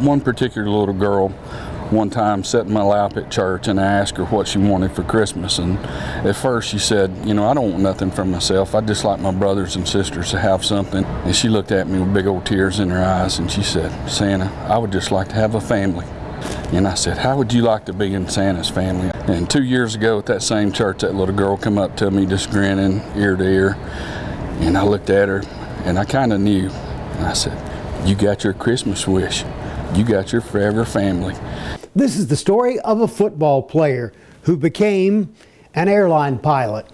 one particular little girl one time sat in my lap at church, and I asked her what she wanted for Christmas. And at first she said, I don't want nothing for myself. I'd just like my brothers and sisters to have something. And she looked at me with big old tears in her eyes, and she said, Santa, I would just like to have a family. And I said, how would you like to be in Santa's family? And 2 years ago at that same church, that little girl come up to me just grinning ear to ear. And I looked at her, and I kind of knew. And I said, you got your Christmas wish. You got your forever family. This is the story of a football player who became an airline pilot,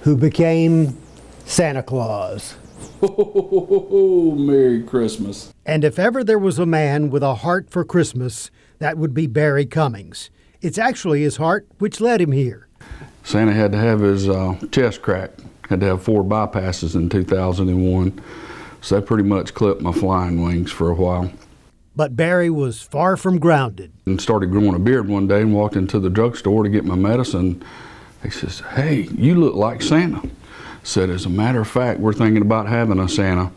who became Santa Claus. Oh, Merry Christmas. And if ever there was a man with a heart for Christmas, that would be Barry Cummings. It's actually his heart which led him here. Santa had to have his chest cracked. Had to have 4 bypasses in 2001. So that pretty much clipped my flying wings for a while. But Barry was far from grounded. And started growing a beard one day and walked into the drugstore to get my medicine. He says, hey, you look like Santa. Said, as a matter of fact, we're thinking about having a Santa.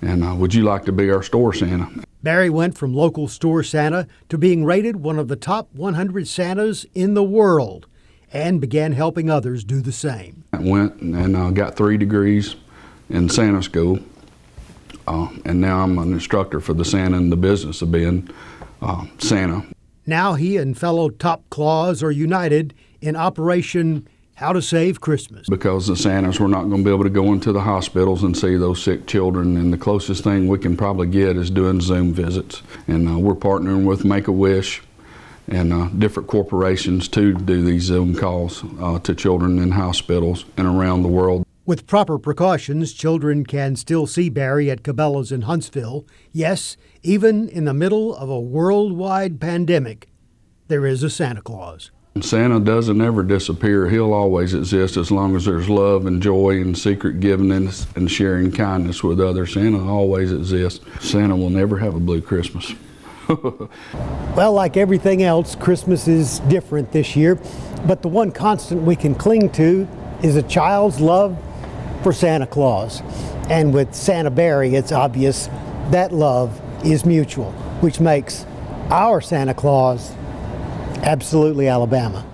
And would you like to be our store Santa? Barry went from local store Santa to being rated one of the top 100 Santas in the world and began helping others do the same. I went and got 3 degrees in Santa school. And now I'm an instructor for the Santa in the business of being Santa. Now he and fellow top Claus are united in Operation How to Save Christmas. Because the Santas, we're not going to be able to go into the hospitals and see those sick children, and the closest thing we can probably get is doing Zoom visits. And we're partnering with Make-A-Wish and different corporations to do these Zoom calls to children in hospitals and around the world. With proper precautions, children can still see Barry at Cabela's in Huntsville. Yes, even in the middle of a worldwide pandemic, there is a Santa Claus. Santa doesn't ever disappear. He'll always exist as long as there's love and joy and secret giving and sharing kindness with others. Santa always exists. Santa will never have a blue Christmas. Well, like everything else, Christmas is different this year, but the one constant we can cling to is a child's love for Santa Claus. And with Santa Barry, it's obvious that love is mutual, which makes our Santa Claus absolutely Alabama.